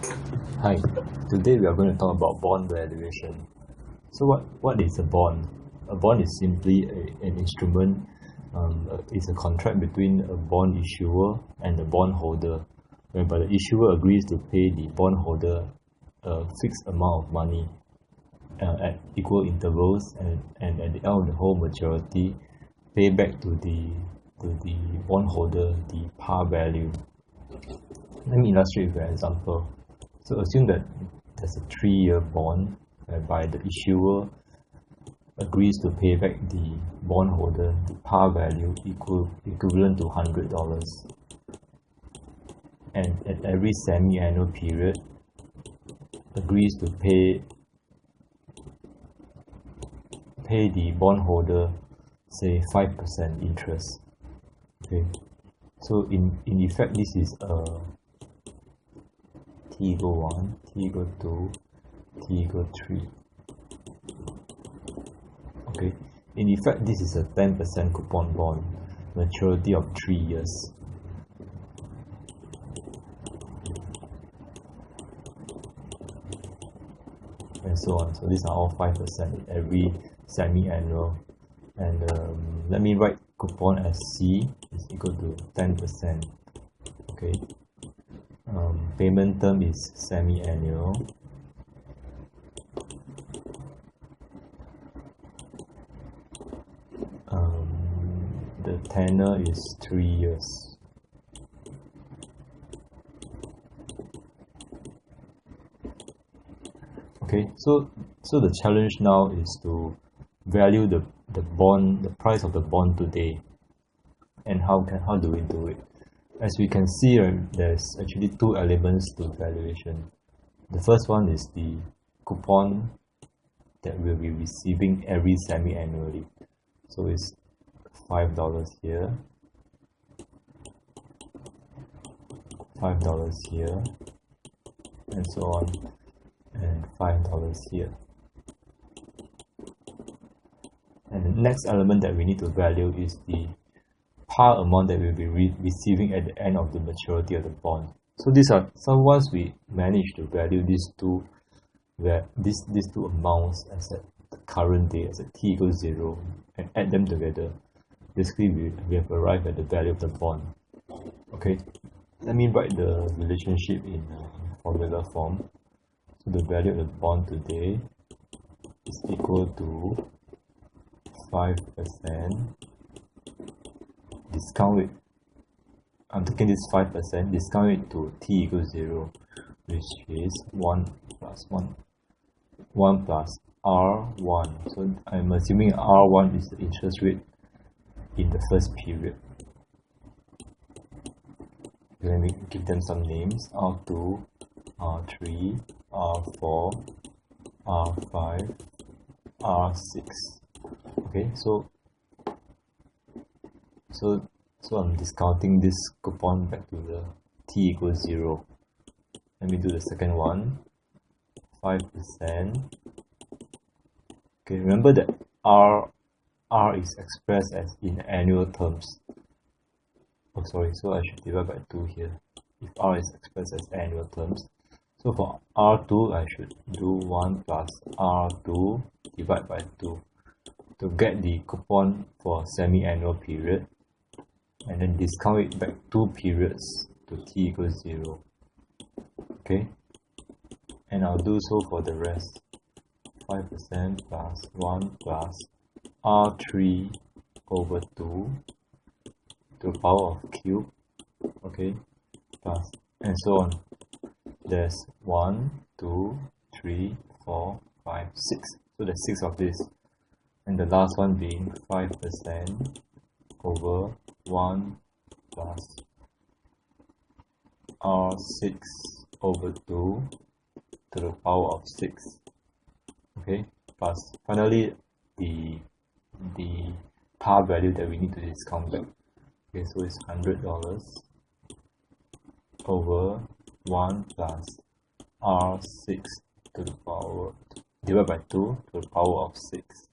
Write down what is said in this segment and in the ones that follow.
Hi, today we are going to talk about bond valuation. So what is a bond? A bond is simply an instrument, it's a contract between a bond issuer and the bondholder, whereby the issuer agrees to pay the bondholder a fixed amount of money at equal intervals, and at the end of the whole maturity, pay back to the bondholder the par value. Let me illustrate with an example. So assume that there's a 3-year bond whereby the issuer agrees to pay back the bondholder the par value equivalent to $100, and at every semi-annual period agrees to pay the bondholder, say, 5% interest. Okay, so in effect, this is a T equal 1, T equal 2, T equal 3. Okay, in effect, this is a 10% coupon bond, maturity of 3 years. And so on. So these are all 5% every semi-annual. And let me write coupon as C is equal to 10%. Okay. Payment term is semi-annual. The tenor is 3 years. Okay, so the challenge now is to value the bond, the price of the bond today, and how do we do it? As we can see, there's actually 2 elements to valuation. The first one is the coupon that we'll be receiving every semi-annually. So it's $5 here, $5 here, and so on, and $5 here. And the next element that we need to value is the par amount that we'll be receiving at the end of the maturity of the bond. So these are once we manage to value these two amounts as at the current day, as at t equals 0, and add them together, basically we have arrived at the value of the bond. Okay, let me write the relationship in formula form. So the value of the bond today is equal to 5%, discount it, I'm taking this 5%, discount it to t equals 0, which is 1 plus R1. So I'm assuming R1 is the interest rate in the first period. Let me give them some names: R2, R3, R4, R5, R6. Okay, so I'm discounting this coupon back to the t equals 0. Let me do the second one, 5%. Okay, remember that R is expressed as in annual terms. Oh, sorry, so I should divide by 2 here, if R is expressed as annual terms. So for R2, I should do 1 plus R2 divided by 2 to get the coupon for semi-annual period, and then discount it back 2 periods to t equals 0. Okay, and I'll do so for the rest. 5% plus 1 plus R3 over 2 to the power of cube, okay, plus, and so on. There's 1, 2, 3, 4, 5, 6. So there's 6 of this. And the last one being 5% over 1 plus R6 over 2 to the power of 6. Okay, plus finally the par value that we need to discount back. Okay, so it's $100 over 1 plus R6 to the power divided by 2 to the power of 6.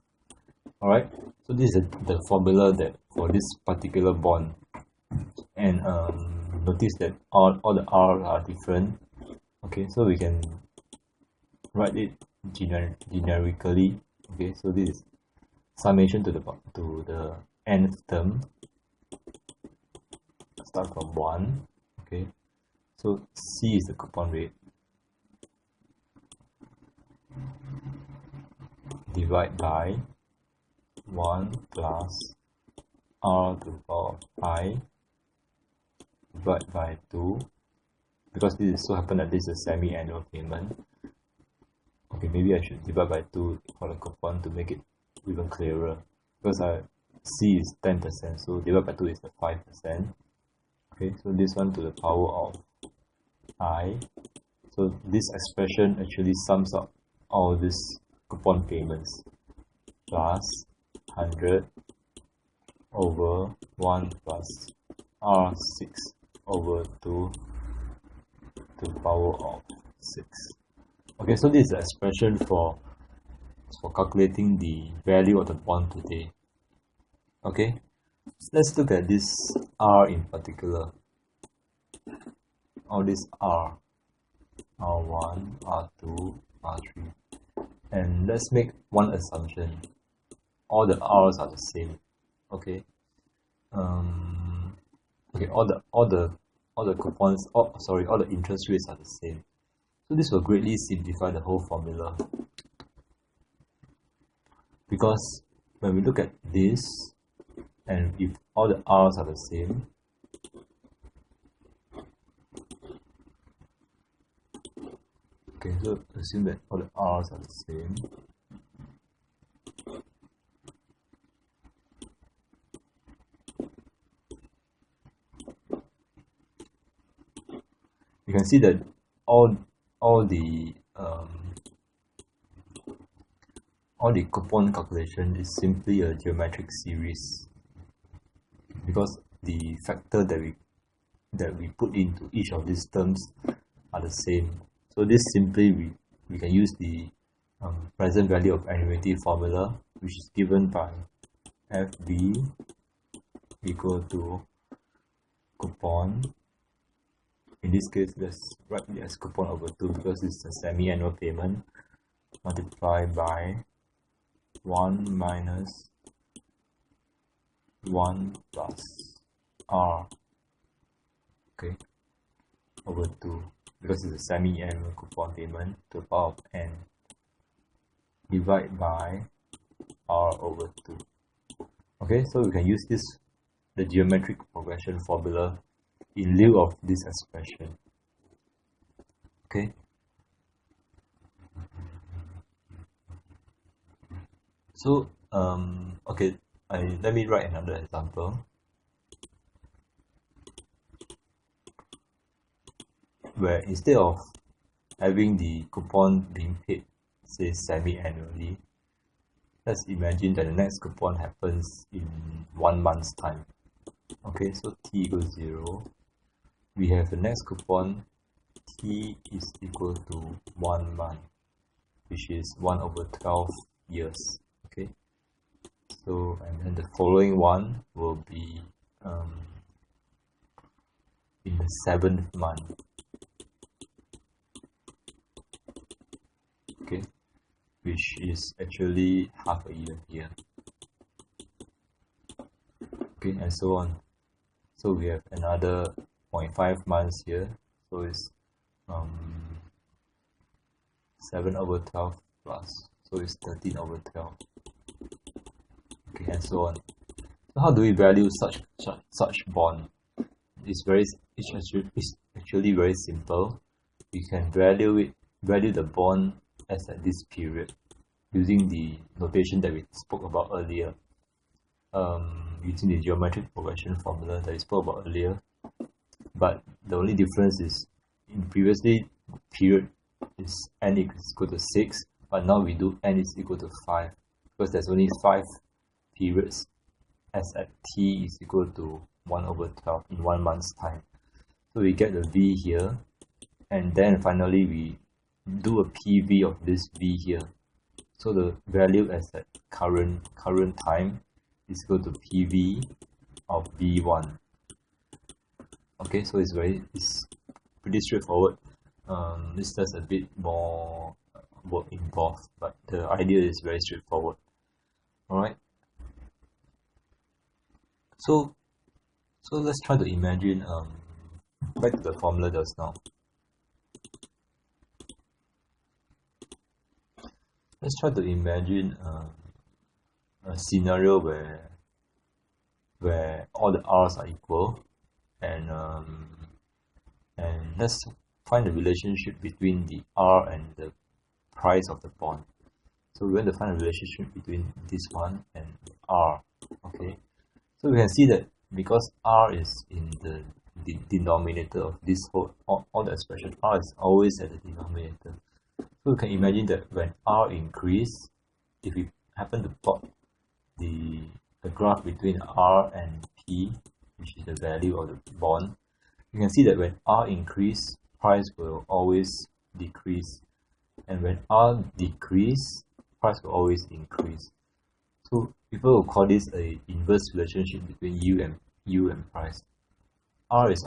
Alright, so this is the formula that for this particular bond, and notice that all the R are different. Okay, so we can write it generically. Okay, so this is summation to the nth term, start from 1. Okay, so C is the coupon rate, divide by 1 plus r to the power of I, divide by 2, because this is so happen that this is a semi-annual payment. Okay, maybe I should divide by 2 for the coupon to make it even clearer, because C is 10%, so divide by 2 is the 5%. Okay, so this one to the power of I. So this expression actually sums up all these coupon payments, plus 100 over 1 plus R6 over 2 to the power of 6. Okay, so this is the expression for calculating the value of the bond today. Okay, let's look at this R in particular. All this R, R1, R2, R3. And let's make one assumption. All the R's are the same. Okay. Okay, all the coupons, all the interest rates are the same. So this will greatly simplify the whole formula. Because when we look at this, and if all the R's are the same, okay, so assume that all the R's are the same. You can see that all the coupon calculation is simply a geometric series, because the factor that we put into each of these terms are the same. So this simply we can use the present value of annuity formula, which is given by FV equal to coupon. In this case, let's write it as coupon over 2 because it's a semi-annual payment, multiplied by 1 minus 1 plus R, okay, over 2, because it's a semi-annual coupon payment to the power of n, divide by R over 2. Okay, so we can use the geometric progression formula in lieu of this expression. Okay. So okay, let me write another example where instead of having the coupon being paid, say semi-annually, let's imagine that the next coupon happens in 1 month's time. Okay, so t equals 0. We have the next coupon, t is equal to 1 month, which is 1 over 12 years. Okay, so and then the following one will be in the 7th month. Okay, which is actually half a year here. Okay, and so on. So we have another 0.5 months here, so it's 7 over 12 plus, so it's 13 over 12. Okay, and so on. So how do we value such bond? It's actually very simple. We can value the bond as at this period using the notation that we spoke about earlier. Using the geometric progression formula that we spoke about earlier, but the only difference is in previously period is n is equal to 6, but now we do n is equal to 5 because there's only 5 periods as at t is equal to 1 over 12 in 1 month's time. So we get the v here, and then finally we do a PV of this v here. So the value as at current time is equal to PV of V1. Okay, so it's pretty straightforward. This does a bit more work involved, but the idea is very straightforward. All right. So let's try to imagine back to the formula just now. Let's try to imagine a scenario where all the R's are equal, and let's find the relationship between the R and the price of the bond. So we want to find a relationship between this one and R. Okay. So we can see that because R is in the denominator of this whole all the expression, R is always at the denominator. So we can imagine that when R increase, if we happen to plot the graph between R and P, which is the value of the bond, you can see that when R increase, price will always decrease, and when R decrease, price will always increase. So people will call this a inverse relationship between U and price. R is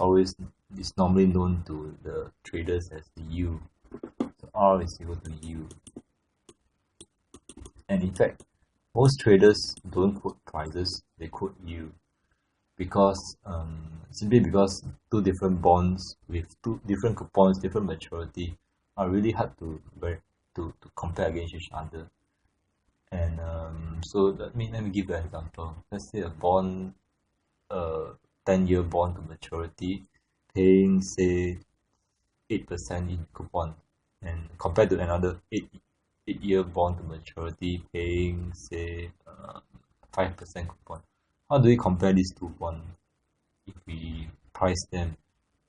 normally known to the traders as the U. So R is equal to U. And in fact, most traders don't quote prices, they quote U, because simply because two different bonds with two different coupons, different maturity are really hard to compare against each other. And so let me give an example. Let's say a bond, 10-year bond to maturity, paying say 8% in coupon, and compared to another 8-year bond to maturity, paying say 5% coupon. How do we compare these two bonds? If we price them,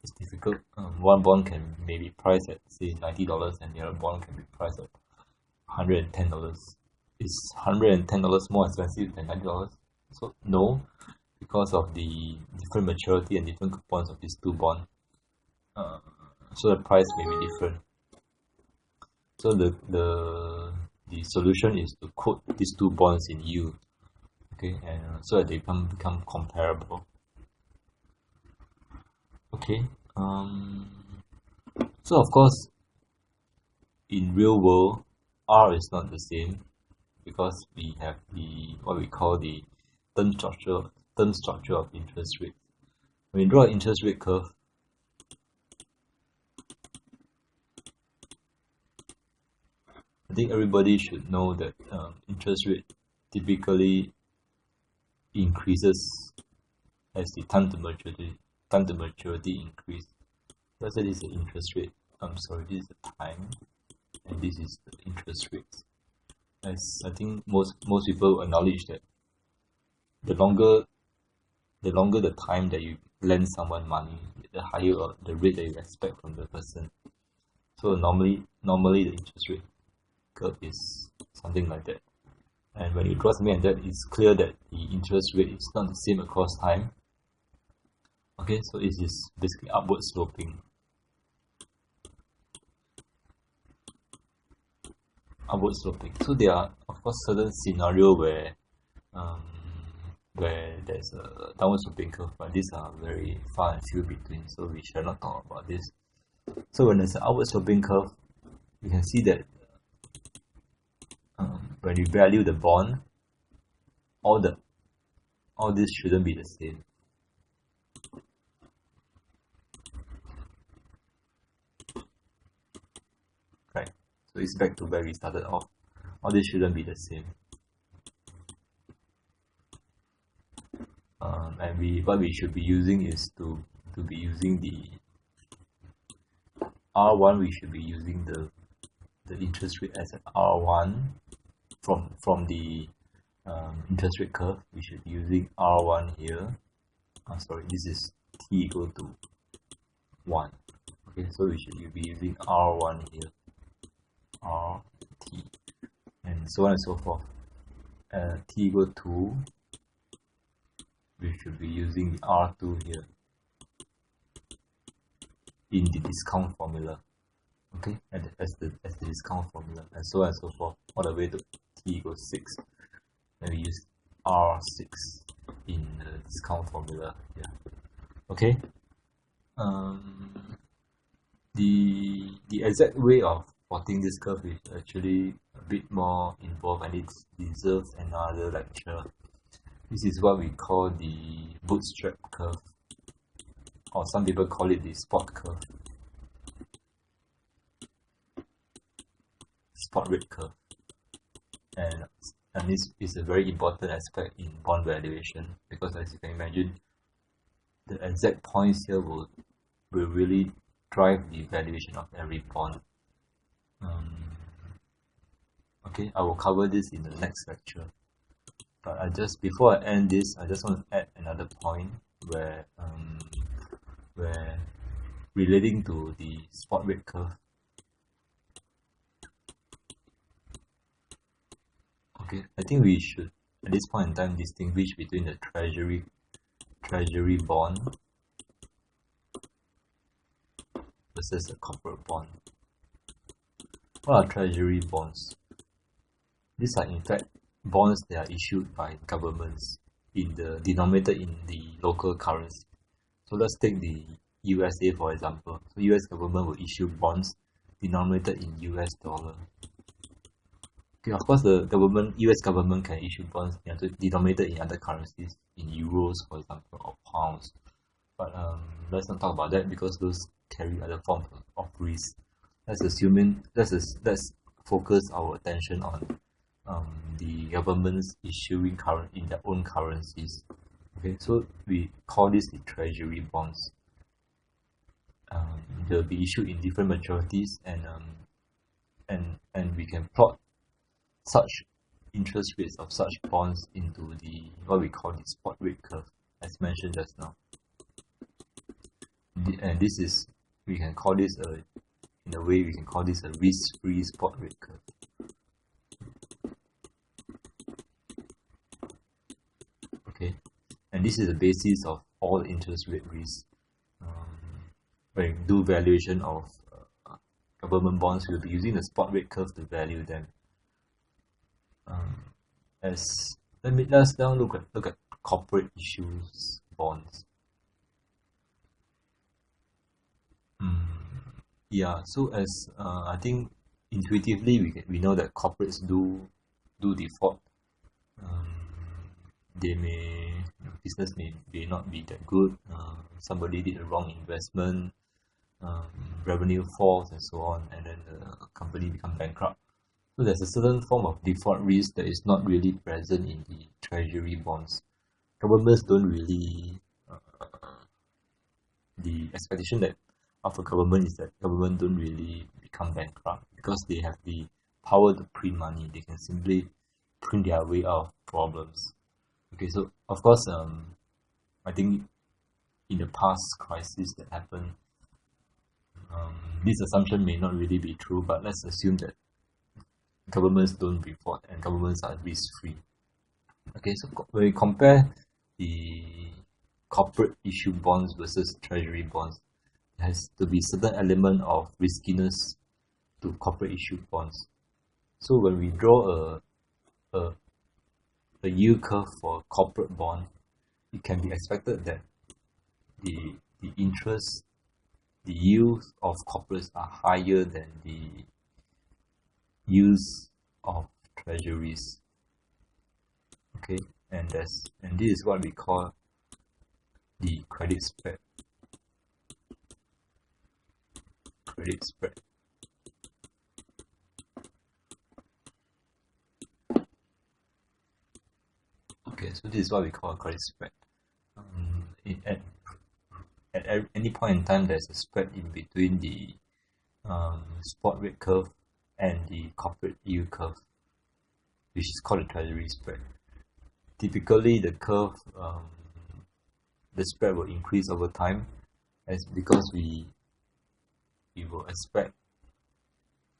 it's difficult. One bond can maybe price at say $90, and the other bond can be priced at $110. Is $110 more expensive than $90? So no, because of the different maturity and different coupons of these two bonds. So the price may be different. So the solution is to quote these two bonds in U, okay, and so that they become comparable. Okay. So of course, in real world, R is not the same, because we have what we call the term structure of interest rate. When you draw an interest rate curve, I think everybody should know that interest rate typically increases as the time to maturity increase. Let's say this is the interest rate. This is the time, and this is the interest rate. As I think most people acknowledge that the longer the time that you lend someone money, the higher the rate that you expect from the person. So normally the interest rate curve is something like that. And when you draw something like that, it's clear that the interest rate is not the same across time. Okay, so it is basically upward sloping. So there are of course certain scenario where there's a downward sloping curve, but these are very far and few between, so we shall not talk about this. So when there's an upward sloping curve, you can see that when you value the bond, all this shouldn't be the same. Right. So it's back to where we started off. All this shouldn't be the same. And what we should be using is to be using the R1. We should be using the interest rate as an R1 from the interest rate curve. We should be using R1 here. This is t equal to 1. Okay, so we should be using R1 here, RT, and so on and so forth. T equal to, we should be using the R2 here in the discount formula. Okay, as the discount formula, and so on and so forth, all the way to t equals 6. Then we use R6 in the discount formula here. Okay. the exact way of plotting this curve is actually a bit more involved, and it deserves another lecture. This is what we call the bootstrap curve, or some people call it the spot curve, spot rate curve. And this is a very important aspect in bond valuation, because as you can imagine, the exact points here will really drive the valuation of every bond. Okay, I will cover this in the next lecture. But before I end this, I just want to add another point where relating to the spot rate curve. Okay, I think we should at this point in time distinguish between the treasury bond versus a corporate bond. What are treasury bonds? These are in fact bonds that are issued by governments denominated in the local currency. So let's take the USA for example. So US government will issue bonds denominated in US dollar. Okay, of course the US government can issue bonds denominated in other currencies, in euros for example, or pounds. But let's not talk about that, because those carry other forms of risk. Let's focus our attention on the governments issuing in their own currencies. Okay, so we call this the treasury bonds. They'll be issued in different maturities, and we can plot such interest rates of such bonds into what we call the spot rate curve, as mentioned just now. And we can call this a risk-free spot rate curve. Okay, and this is the basis of all interest rate risks. When we do valuation of government bonds, we'll be using the spot rate curve to value them. Let's now look at corporate issues bonds. Yeah, so as I think intuitively we know that corporates do default. Business may not be that good. Somebody did a wrong investment, revenue falls and so on, and then the company becomes bankrupt. So there's a certain form of default risk that is not really present in the treasury bonds. Governments don't really, the expectation that of a government is that government don't really become bankrupt, because they have the power to print money. They can simply print their way out of problems. Okay, so of course, I think in the past crisis that happened, this assumption may not really be true, but let's assume that governments don't default and governments are risk-free. Okay, so when we compare the corporate issue bonds versus treasury bonds, there has to be certain element of riskiness to corporate issue bonds. So when we draw a yield curve for a corporate bond, it can be expected that the yields of corporates are higher than the yields of treasuries. Okay, and this is what we call the credit spread. Credit spread. Okay, so this is what we call a credit spread. At any point in time, there's a spread in between the spot rate curve and the corporate yield curve, which is called the treasury spread. Typically, the curve, the spread will increase over time, because we will expect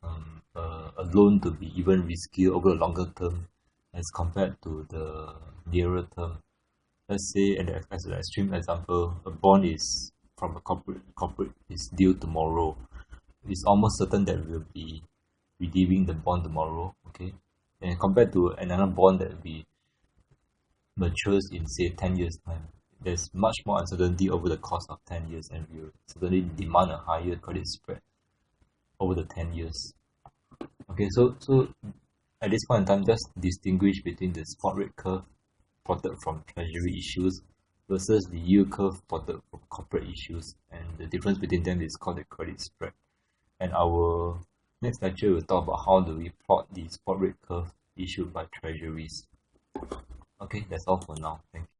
a loan to be even riskier over the longer term as compared to the nearer term. Let's say, as an extreme example, a bond is from a corporate is due tomorrow. It's almost certain that we'll be redeeming the bond tomorrow. Okay, and compared to another bond that will be matures in say 10 years time, there's much more uncertainty over the course of 10 years, and we will certainly demand a higher credit spread. over the 10 years. Okay, so at this point in time, just distinguish between the spot rate curve plotted from treasury issues versus the yield curve plotted from corporate issues, and the difference between them is called the credit spread. And our next lecture will talk about how do we plot the spot rate curve issued by treasuries. Okay, that's all for now. Thank you.